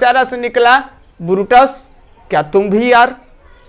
बेचारा से निकला, ब्रूटस क्या तुम भी यार?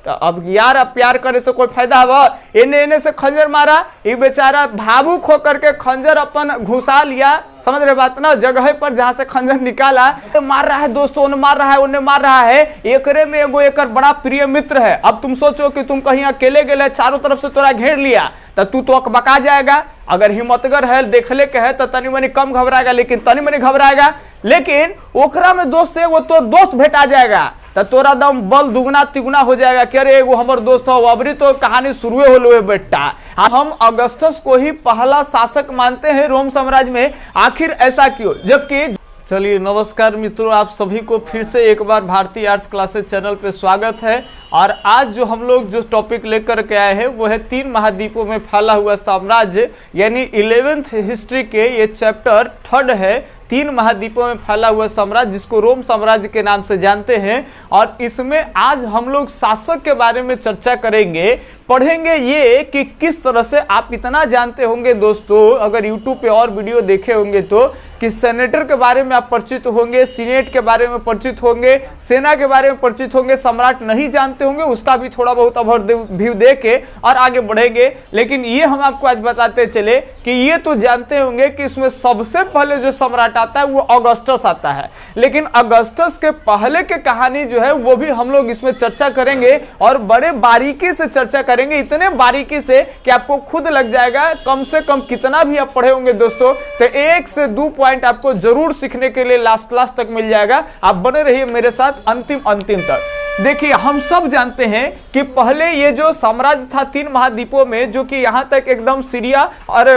तो अब यार अब प्यार करे से कोई फायदा हवा? इन्हें से खंजर मारा, ये बेचारा भावुक होकर के खंजर अपन घुसा लिया, समझ रहे बात ना, जगह पर जहां से खंजर निकाला, मार रहा है दोस्तों, उन्हें मार रहा है, उन्हें मार रहा है। एकरे में एगो एकर बड़ा प्रिय मित्र है। अब तुम सोचो कि तुम कहीं अकेले गेले, चारों तरफ से तोरा घेर लिया, तो तू तो अकबका जाएगा। अगर हिम्मतगर है, देखले के है, तो तनी मनी कम घबराएगा, लेकिन तनी मनी घबराएगा। लेकिन ओकरा में दोस्त से वो तो दोस्त भेटा जाएगा, तो तोरा दम बल दुगना तिगुना हो जाएगा कि अरे एगो हमर दोस्त हो। अबरी तो कहानी शुरू होलो है बेटा। हम अगस्टस को ही पहला शासक मानते हैं रोम साम्राज्य में। आखिर ऐसा क्यों? जबकि चलिए नमस्कार मित्रों, आप सभी को फिर से एक बार भारतीय आर्ट्स क्लासेस चैनल पे स्वागत है। और आज जो हम लोग जो टॉपिक लेकर के आए हैं वो है 3 महाद्वीपों में फैला हुआ साम्राज्य, यानी 11th हिस्ट्री के ये चैप्टर 3rd है। 3 महाद्वीपों में फैला हुआ साम्राज्य जिसको रोम साम्राज्य के नाम से जानते हैं। और इसमें आज हम लोग शासक के बारे में चर्चा करेंगे, पढ़ेंगे ये कि किस तरह से आप इतना जानते होंगे दोस्तों, अगर YouTube पे और वीडियो देखे होंगे तो, कि सेनेटर के बारे में आप परिचित होंगे, सीनेट के बारे में परिचित होंगे, सेना के बारे में परिचित होंगे। सम्राट नहीं जानते होंगे उसका भी थोड़ा बहुत ओवरव्यू दे के और आगे बढ़ेंगे। लेकिन ये हम आपको आज बताते चले कि ये तो जानते होंगे कि इसमें सबसे पहले जो सम्राट आता है वो अगस्टस आता है। लेकिन अगस्टस के पहले के कहानी जो है वो भी हम लोग इसमें चर्चा करेंगे और बड़े बारीकी से चर्चा करेंगे, इतने बारीकी से कि आपको खुद लग जाएगा। कम से कम कितना भी आप पढ़े होंगे दोस्तों, तो 1 से 2 पॉइंट आपको जरूर सीखने के लिए लास्ट क्लास तक मिल जाएगा। आप बने रहिए मेरे साथ अंतिम तक। देखिए हम सब जानते हैं कि पहले ये जो साम्राज्य था 3 महाद्वीपों में, जो कि यहाँ तक एकदम सीरिया और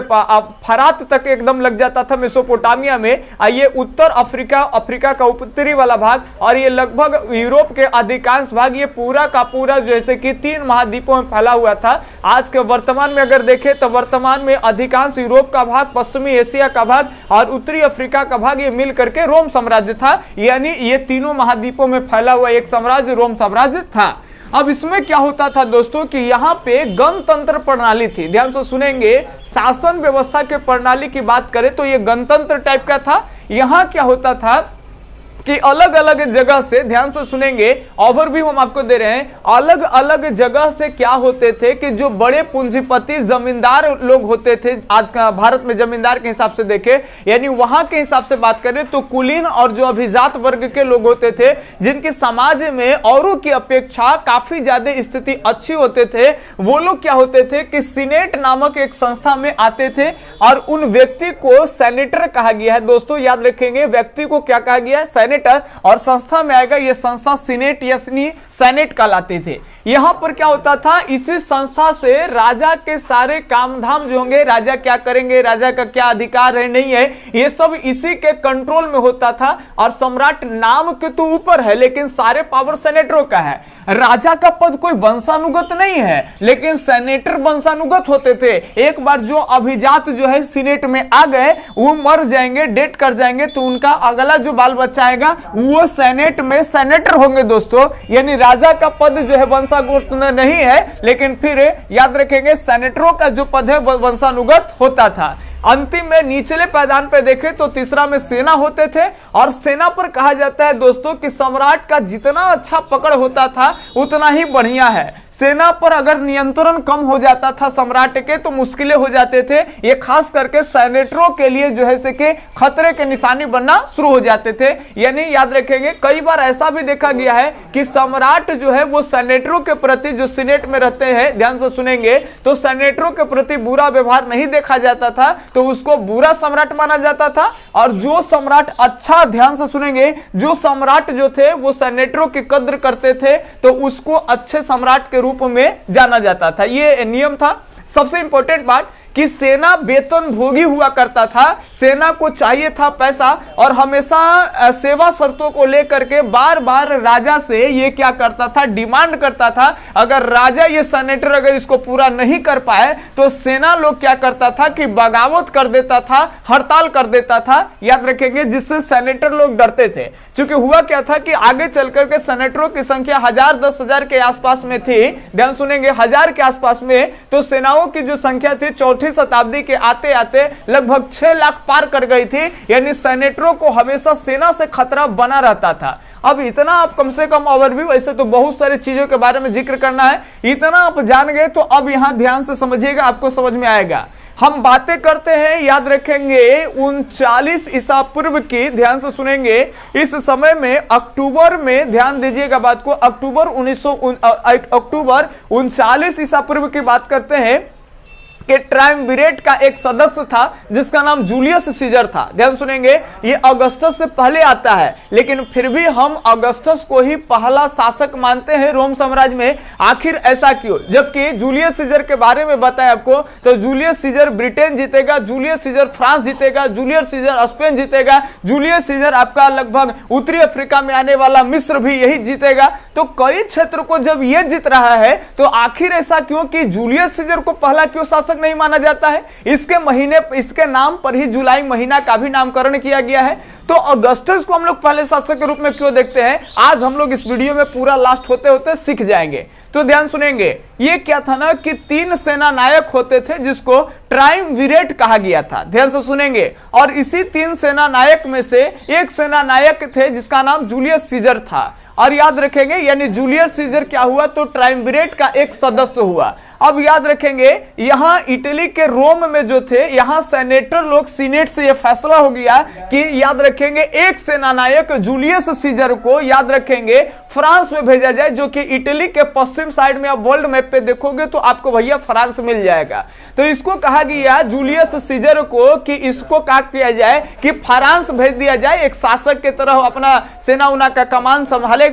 फरात तक एकदम लग जाता था मेसोपोटामिया में, ये उत्तर अफ्रीका का उत्तरी वाला भाग और ये लगभग यूरोप के अधिकांश भाग, ये पूरा का पूरा जैसे कि 3 महाद्वीपों में फैला हुआ था। आज के वर्तमान में अगर देखें तो वर्तमान में अधिकांश यूरोप का भाग, पश्चिमी एशिया का भाग और उत्तरी अफ्रीका का भाग, ये मिल करके रोम साम्राज्य था। यानी ये तीनों महाद्वीपों में फैला हुआ एक साम्राज्य रोम साम्राज्य था। अब इसमें क्या होता था दोस्तों कि यहाँ पे गणतंत्र प्रणाली थी। ध्यान से सुनेंगे, शासन व्यवस्था के प्रणाली की बात करें तो ये गणतंत्र टाइप का था। यहाँ क्या होता था कि अलग अलग जगह से, ध्यान से सुनेंगे, ओवरव्यू हम आपको दे रहे हैं, अलग अलग जगह से क्या होते थे कि जो बड़े पूंजीपति जमींदार लोग होते थे, आज का भारत में जमींदार के हिसाब से देखें, यानी वहां के हिसाब से बात करें तो कुलीन और जो अभिजात वर्ग के लोग होते थे, जिनकी समाज में औरों की अपेक्षा काफी ज्यादा स्थिति अच्छी होते थे, वो लोग क्या होते थे कि सीनेट नामक एक संस्था में आते थे और उन व्यक्ति को सेनेटर कहा गया है। दोस्तों याद रखेंगे, व्यक्ति को क्या कहा गया है? और संस्था में आएगा ये संस्था सीनेट या सेनेट कहलाते थे। यहां पर क्या होता था, इसी संस्था से राजा के सारे काम धाम जो होंगे, राजा क्या करेंगे, राजा का क्या अधिकार है नहीं है, ये सब इसी के कंट्रोल में होता था। और सम्राट नाम के तो ऊपर है लेकिन सारे पावर सेनेटरों का है। राजा का पद कोई वंशानुगत नहीं है, लेकिन सेनेटर वंशानुगत होते थे। एक बार जो अभिजात जो है सीनेट में आ गए, वो मर जाएंगे, डेथ कर जाएंगे, तो उनका अगला जो बाल बच्चा आएगा वो सेनेट में सेनेटर होंगे दोस्तों। यानी राजा का पद जो है वंशानुगत नहीं है, लेकिन फिर याद रखेंगे सेनेटरों का जो पद है वह वंशानुगत होता था। अंतिम में निचले पायदान पे देखें तो तीसरा में सेना होते थे। और सेना पर कहा जाता है दोस्तों कि सम्राट का जितना अच्छा पकड़ होता था उतना ही बढ़िया है। सेना पर अगर नियंत्रण कम हो जाता था सम्राट के तो मुश्किलें हो जाते थे। ये खास करके सेनेटरों के लिए जो है कि खतरे के निशानी बनना शुरू हो जाते थे। यानी याद रखेंगे, कई बार ऐसा भी देखा गया है कि सम्राट जो है वो सेनेटरों के प्रति, जो सीनेट में रहते हैं, ध्यान से सुनेंगे, तो सेनेटरों के प्रति बुरा व्यवहार नहीं देखा जाता था, तो उसको बुरा सम्राट माना जाता था। और जो सम्राट अच्छा, ध्यान से सुनेंगे, जो सम्राट जो थे वो सेनेटरों की कद्र करते थे तो उसको अच्छे सम्राट के रूप में जाना जाता था। ये नियम था। सबसे इंपॉर्टेंट बात कि सेना वेतन भोगी हुआ करता था। सेना को चाहिए था पैसा और हमेशा सेवा शर्तों को लेकर के बार बार राजा से ये क्या करता था, डिमांड करता था। अगर राजा ये सेनेटर अगर इसको पूरा नहीं कर पाए तो सेना लोग क्या करता था कि बगावत कर देता था, हड़ताल कर देता था। याद रखेंगे, जिससे सेनेटर लोग डरते थे। क्योंकि हुआ क्या था कि आगे चल करके सेनेटरों की संख्या 1000-10,000 के आसपास में थी। ध्यान सुनेंगे, 1000 के आसपास में। तो सेनाओं की जो संख्या थी 4वीं शताब्दी के आते आते लगभग 6 लाख पार कर गई थी। यानी सेनेटरों को हमेशा सेना से खतरा बना रहता था। अब इतना आप कम से कम ओवरव्यू, ऐसे तो बहुत सारी चीजों के बारे में जिक्र करना है, इतना आप जान गए तो अब यहां ध्यान से समझिएगा, आपको समझ में आएगा। हम बातें करते हैं, याद रखेंगे 39 ईसा पूर्व की, ध्यान से सुनेंगे। इस समय में अक्टूबर में, ध्यान दीजिएगा बात को, अक्टूबर 39 ईसा पूर्व की बात करते हैं कि ट्रायम्विरेट का एक सदस्य था जिसका नाम जूलियस सीजर था। ध्यान सुनेंगे, ये अगस्टस से पहले आता है, लेकिन फिर भी हम अगस्टस को ही पहला शासक मानते हैं रोम साम्राज्य में। आखिर ऐसा क्यों? जबकि जूलियस सीजर के बारे में बताया आपको, तो जूलियस सीजर ब्रिटेन जीतेगा, जूलियस सीजर फ्रांस जीतेगा, जूलियस सीजर स्पेन जीतेगा, जूलियस सीजर आपका लगभग उत्तरी अफ्रीका में आने वाला मिस्र भी यही जीतेगा। तो कई क्षेत्र को जब ये जीत रहा है तो आखिर ऐसा क्यों कि जूलियस सीजर को पहला क्यों शासक नहीं माना जाता है? इसके महीने, इसके नाम पर ही जुलाई महीना का भी नामकरण किया गया है। तो अगस्टस को हम लोग पहले शासक के रूप में क्यों देखते हैं, आज हम लोग इस वीडियो में पूरा लास्ट होते होते सीख जाएंगे। तो ध्यान सुनेंगे, ये क्या था ना कि 3 सेना नायक होते थे जिसको ट्रायम्विरेट कहा गया था। ध्यान से सुनेंगे, और इसी 3 सेना नायक में से एक सेना नायक थे जिसका नाम जूलियस सीजर था। और याद रखेंगे, यानी जूलियस सीजर क्या हुआ तो ट्रायम्विरेट का एक सदस्य हुआ। अब याद रखेंगे, यहां इटली के रोम में जो थे, यहां सेनेटर लोग, सीनेट से यह फैसला हो गया कि याद रखेंगे एक सेनानायक जूलियस सीजर को, याद रखेंगे, फ्रांस में भेजा जाए, जो कि इटली के पश्चिम साइड में, आप वर्ल्ड मैप पे देखोगे तो आपको भैया फ्रांस मिल जाएगा। तो इसको कहा गया जूलियस सीजर को कि इसको क्या किया जाए कि फ्रांस भेज दिया जाए, एक शासक के तरह अपना सेना उना का कमान संभालेगा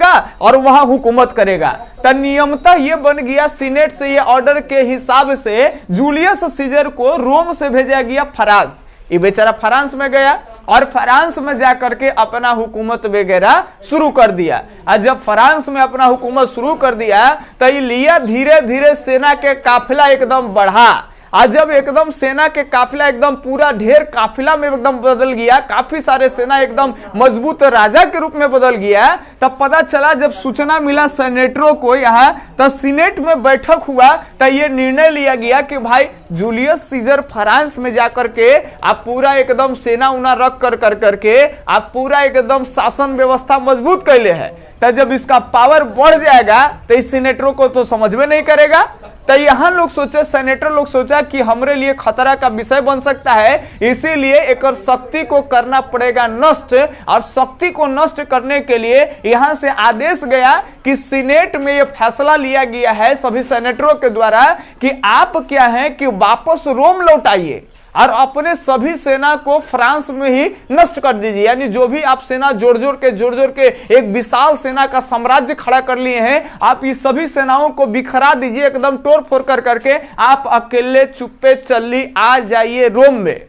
और वहां हुकूमत करेगा। तो नियमतः ये बन गया, सीनेट से ये ऑर्डर के हिसाब से जूलियस सीजर को रोम से भेजा गया फ्रांस। ये बेचारा फ्रांस में गया और फ्रांस में जाकर के अपना हुकूमत वगैरह शुरू कर दिया। और जब फ्रांस में अपना हुकूमत शुरू कर दिया तो ये लिया, धीरे धीरे सेना के काफिला एकदम बढ़ा। आज जब एकदम सेना के काफिला एकदम पूरा ढेर काफिला में एकदम बदल गया, काफी सारे सेना एकदम मजबूत राजा के रूप में बदल गया, तब पता चला, जब सूचना मिला सेनेटरों को यहाँ, तो सीनेट में बैठक हुआ, तो ये निर्णय लिया गया कि भाई जूलियस सीजर फ्रांस में जाकर के आप पूरा एकदम सेना उना रख कर करके आप पूरा एकदम शासन व्यवस्था मजबूत कर ले है। तो जब इसका पावर बढ़ जाएगा तो इस सीनेटरों को तो समझ में नहीं करेगा। तो यहां लोग सोचे, सेनेटर लोग सोचा कि हमारे लिए खतरा का विषय बन सकता है, इसीलिए एक शक्ति को करना पड़ेगा नष्ट। और शक्ति को नष्ट करने के लिए यहां से आदेश गया कि सीनेट में यह फैसला लिया गया है सभी सेनेटरों के द्वारा कि आप क्या है कि वापस रोम लौट आइए और अपने सभी सेना को फ्रांस में ही नष्ट कर दीजिए। यानी जो भी आप सेना जोड़ जोड़ के एक विशाल सेना का साम्राज्य खड़ा कर लिए हैं, आप ये सभी सेनाओं को बिखरा दीजिए, एकदम तोड़ फोड़ कर करके आप अकेले चुप्पे चल्ली आ जाइए रोम में।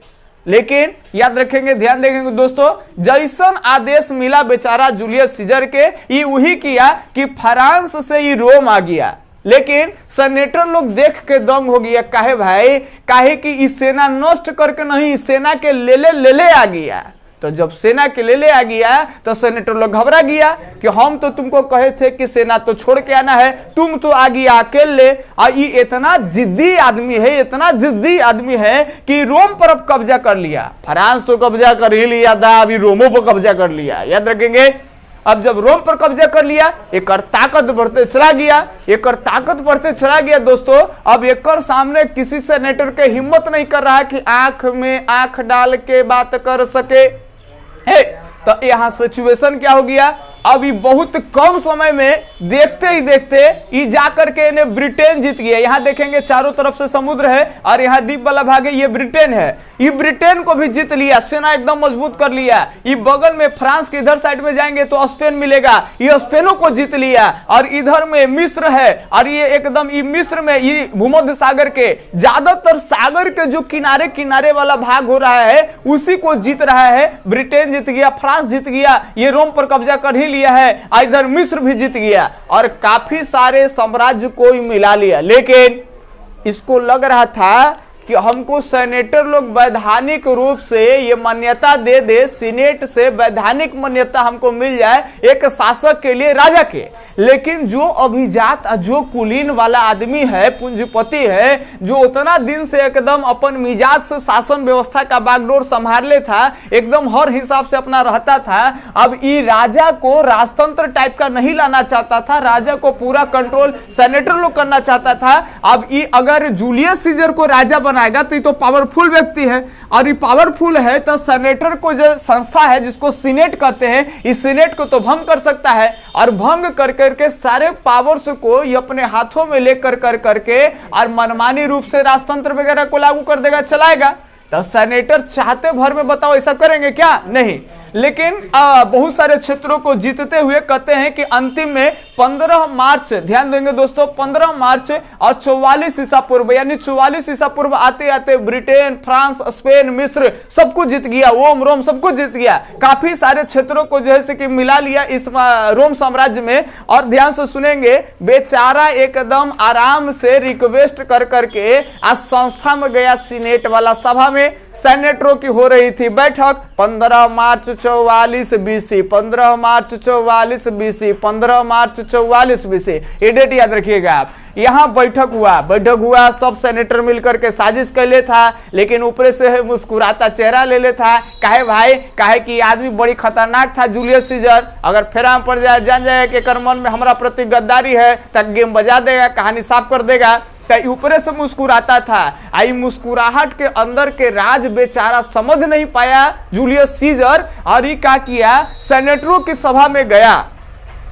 लेकिन याद रखेंगे, ध्यान देखेंगे दोस्तों, जैसन आदेश मिला बेचारा जूलियस सीजर के, ये वही किया कि फ्रांस से ये रोम आ गया। लेकिन सेनेटर लोग देख के दंग हो गया, काहे भाई, काहे कि इस सेना नष्ट करके नहीं, सेना के ले आ गया। तो जब सेना के ले आ गया तो सेनेटर लोग घबरा गया कि हम तो तुमको कहे थे कि सेना तो छोड़ के आना है, तुम तो आ गया अकेले। और ये इतना जिद्दी आदमी है, इतना जिद्दी आदमी है कि रोम पर अब कब्जा कर लिया। फ्रांस तो कब्जा कर ही लिया था, अभी रोमो पर कब्जा कर लिया। याद रखेंगे, अब जब रोम पर कब्जा कर लिया, एक ताकत बढ़ते चला गया, दोस्तों। अब एक सामने किसी सेनेटर के हिम्मत नहीं कर रहा कि आंख में आंख डाल के बात कर सके। तो यहाँ सिचुएशन क्या हो गया, अभी बहुत कम समय में देखते ही देखते ये जाकर के इन्हें ब्रिटेन जीत गया। यहाँ देखेंगे चारों तरफ से समुद्र है और यहाँ द्वीप वाला भाग है, ये ब्रिटेन है। ये ब्रिटेन को भी जीत लिया, सेना एकदम मजबूत कर लिया। ये बगल में फ्रांस के इधर साइड में जाएंगे तो स्पेन मिलेगा, ये स्पेनों को जीत लिया। और इधर में मिस्र है, और ये एकदम ये मिस्र में ये भूमध्य सागर के ज्यादातर सागर के जो किनारे किनारे वाला भाग हो रहा है उसी को जीत रहा है। ब्रिटेन जीत गया, फ्रांस जीत गया, ये रोम पर कब्जा कर ही लिया है, इधर मिस्र भी जीत गया और काफी सारे साम्राज्य को मिला लिया। लेकिन इसको लग रहा था कि हमको सेनेटर लोग वैधानिक रूप से ये मान्यता दे दे, सीनेट से वैधानिक मान्यता हमको मिल जाए एक शासक के लिए, राजा के। लेकिन जो अभिजात, जो कुलीन वाला आदमी है, पूंजीपति है, जो उतना दिन से एकदम अपन मिजाज से शासन व्यवस्था का बागडोर संभाल ले था, एकदम हर हिसाब से अपना रहता था, अब ये राजा को राजतंत्र टाइप का नहीं लाना चाहता था, राजा को पूरा कंट्रोल सेनेटर लोग करना चाहता था। अब ये अगर जूलियस सीजर को राजा बनाएगा तो ये तो पावरफुल व्यक्ति है, और ये पावरफुल है तो सेनेटर को जो संस्था है जिसको सीनेट कहते हैं, इस सीनेट को तो भंग कर सकता है, और भंग कर करके सारे पावर्स को ये अपने हाथों में लेकर करके और मनमानी रूप से राजतंत्र वगैरह को लागू कर देगा, चलाएगा। तो सेनेटर चाहते भर में बताओ ऐसा करेंगे क्या? नहीं। लेकिन बहुत सारे क्षेत्रों को जीतते हुए कहते हैं कि अंतिम में 15 मार्च, ध्यान देंगे दोस्तों, 15 मार्च और 44 ईसा पूर्व, यानी 44 ईसा पूर्व आते आते ब्रिटेन, फ्रांस, स्पेन, मिस्र सब कुछ जीत गया, रोम सब कुछ जीत गया, काफी सारे क्षेत्रों को जैसे कि मिला लिया इस रोम साम्राज्य में। और ध्यान से सुनेंगे, बेचारा एकदम आराम से रिक्वेस्ट कर करके आज संस्था में गया, सीनेट वाला सभा में सेनेटरों की हो रही थी बैठक। 15 मार्च 44 BC, 15 मार्च 44 BC, 15 मार्च 44 BC, ये डेट याद रखिएगा आप। यहाँ बैठक हुआ, सब सेनेटर मिलकर के साजिश कर ले था, लेकिन ऊपर से मुस्कुराता चेहरा ले ले था। काहे भाई? काहे कि आदमी बड़ी खतरनाक था जूलियस सीजर, अगर फेरा में पड़ जाए, जान जाए कि एकर मन में हमारा प्रति गद्दारी है, तब गेम बजा देगा, कहानी साफ कर देगा। ऊपर से मुस्कुराता था। आई मुस्कुराहट के अंदर के राज बेचारा समझ नहीं पाया जूलियस सीजर, और ये क्या किया, सेनेटरों की सभा में गया,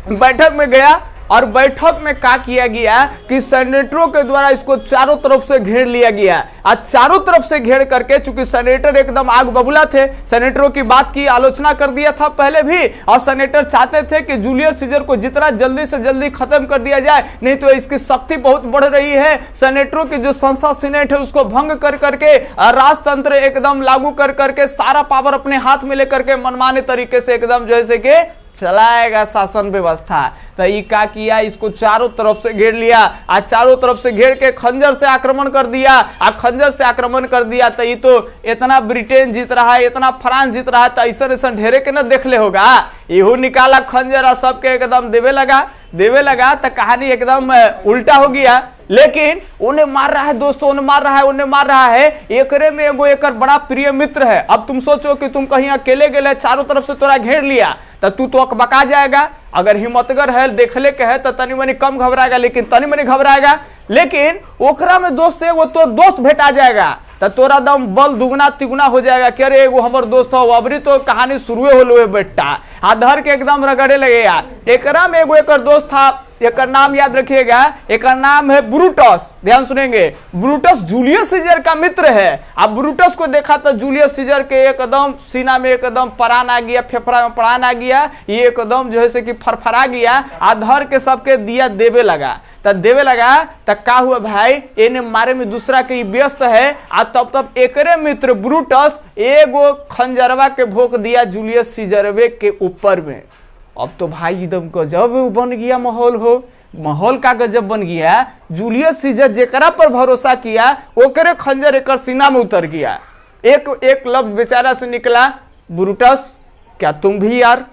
बैठक में गया, और बैठक में क्या किया गया कि सेनेटरों के द्वारा इसको चारों तरफ से घेर लिया गया। आज चारों तरफ से घेर करके, चूंकि सेनेटर एकदम आग बबूला थे, सेनेटरों की बात की आलोचना कर दिया था पहले भी, और सेनेटर चाहते थे कि जूलियस सीजर को जितना जल्दी से जल्दी खत्म कर दिया जाए, नहीं तो इसकी शक्ति बहुत बढ़ रही है। सेनेटरों की जो संस्था सीनेट है उसको भंग कर करके राजतंत्र एकदम लागू कर करके सारा पावर अपने हाथ में लेकर के मनमाने तरीके से एकदम जैसे कि चलाएगा शासन व्यवस्था। तो ये क्या किया, इसको चारों तरफ से घेर लिया, आज चारों तरफ से घेर के खंजर से आक्रमण कर दिया। अब खंजर से आक्रमण कर दिया तो ये तो इतना ब्रिटेन जीत रहा है, इतना फ्रांस जीत रहा है, तो ऐसा ढेरे के न देख ले होगा। यहू निकाला खंजर और सबके एकदम देवे लगा तो कहानी एकदम उल्टा हो गया। लेकिन उन्हें मार रहा है दोस्तों, उन्हें मार रहा है। एकरे में एगो एकर बड़ा प्रिय मित्र है। अब तुम सोचो कि तुम कहीं अकेले गए, चारों तरफ से तोरा घेर लिया, तो तू तो अकबका जाएगा। अगर हिम्मतगर है, देखले के है, तो तनी मनी कम घबराएगा, लेकिन तनी मनी घबराएगा। लेकिन ओकरा में दोस्त से वो तो दोस्त भेटा जाएगा, तो तोरा दम बल दुगना तिगुना हो जाएगा कि अरे एगो हमर दोस्त हो। अबरी तो कहानी शुरुए होलो बेटा, आधर के एकदम रगड़े लगेगा। एकरा में एगो एकर दोस्त था, एकर नाम याद रखिएगा, एकर नाम है ब्रूटस। ध्यान सुनेंगे, ब्रूटस जूलियस सीजर का मित्र है। अब ब्रूटस को देखा तो जूलियस सीजर के एकदम सीना में एकदम प्राण आ गया, फेफड़ा में प्राण आ गया, ये एकदम जो है कि फरफरा गया, आधर के सबके दिया देवे लगा। तब का हुआ भाई, इन्हें मारे में दूसरा के व्यस्त है। आ तब एकरे मित्र ब्रूटस एगो खंजरवा के भोंक दिया जूलियस सीजरवे के ऊपर में। अब तो भाई एकदम गजब बन गया माहौल का गजब बन गया। जूलियस सीजर जेकरा पर भरोसा किया, ओकरे खंजर एकर सीना में उतर गया। एक लफ्ज बेचारा से निकला, ब्रूटस क्या तुम भी यार?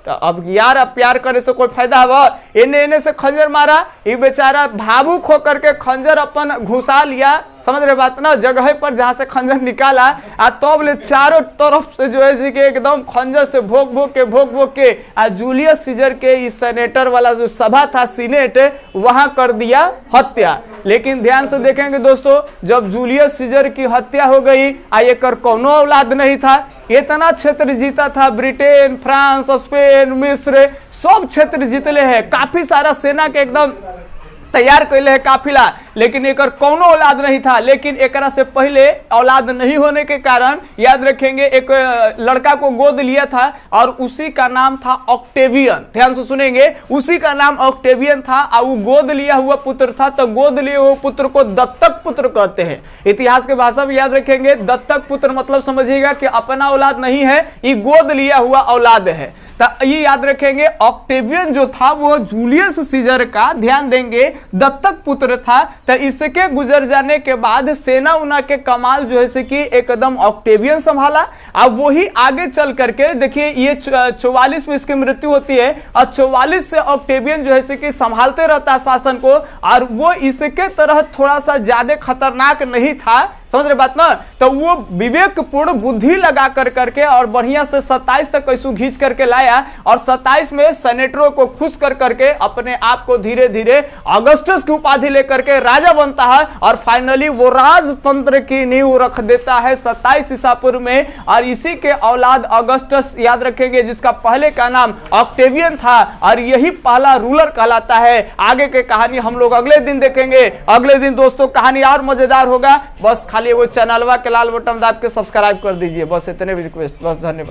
तो अब यार अब प्यार करे से कोई फायदा है? इन्हें से खंजर मारा, ये बेचारा भावुक होकर के खंजर अपन घुसा लिया, समझ रहे बात ना, जगह पर जहां से खंजर निकाला। आ तब ले चारों तरफ से जो है कि एकदम खंजर से भोग के आ जूलियस सीजर के इस सेनेटर वाला जो सभा था सीनेट, वहां कर दिया हत्या। लेकिन ध्यान से देखेंगे दोस्तों, जब जूलियस सीजर की हत्या हो गई, आ एकर कोनो औलाद नहीं था, इतना क्षेत्र जीता था, ब्रिटेन, फ्रांस, स्पेन, मिस्र सब क्षेत्र जीतले हैं, काफी सारा सेना के एकदम तैयार कैले है काफिला, लेकिन एकर कौनो औलाद नहीं था। लेकिन एकरा से पहले औलाद नहीं होने के कारण याद रखेंगे, एक लड़का को गोद लिया था और उसी का नाम था ऑक्टेवियन। ध्यान से सुनेंगे, उसी का नाम ऑक्टेवियन था और वो गोद लिया हुआ पुत्र था। तो गोद लिए हुए पुत्र को दत्तक पुत्र कहते हैं। इतिहास के भाषा में याद रखेंगे, दत्तक पुत्र मतलब समझिएगा कि अपना औलाद नहीं है, ये गोद लिया हुआ औलाद है। तो ये याद रखेंगे, ऑक्टेवियन जो था वो जूलियस सीजर का, ध्यान देंगे, दत्तक पुत्र था। तो इसके गुजर जाने के बाद सेना उना के कमाल जो है कि एकदम ऑक्टेवियन संभाला। अब वही आगे चल करके देखिए ये 44 में इसकी मृत्यु होती है और 44 से ऑक्टेवियन जो है कि संभालते रहता है शासन को, और वो इसके तरह थोड़ा सा ज्यादा खतरनाक नहीं था, समझ रहे बात ना। तो वो विवेकपूर्ण बुद्धि लगा करके और बढ़िया से 27 तक कैसू घींच करके लाया, और 27 में सेनेटरों को खुश करके अपने आप को धीरे धीरे अगस्टस की उपाधि लेकर के राजा बनता है, और फाइनली वो राजतंत्र की नींव रख देता है 27 ईसा पूर्व में। और इसी के औलाद अगस्टस याद रखेंगे, जिसका पहले का नाम ऑक्टेवियन था, और यही पहला रूलर कहलाता है। आगे के कहानी हम लोग अगले दिन देखेंगे। अगले दिन दोस्तों कहानी और मजेदार होगा। बस खाली वो चैनलवा के लाल बटन दाब के सब्सक्राइब कर दीजिए, बस इतने भी रिक्वेस्ट, बस धन्यवाद।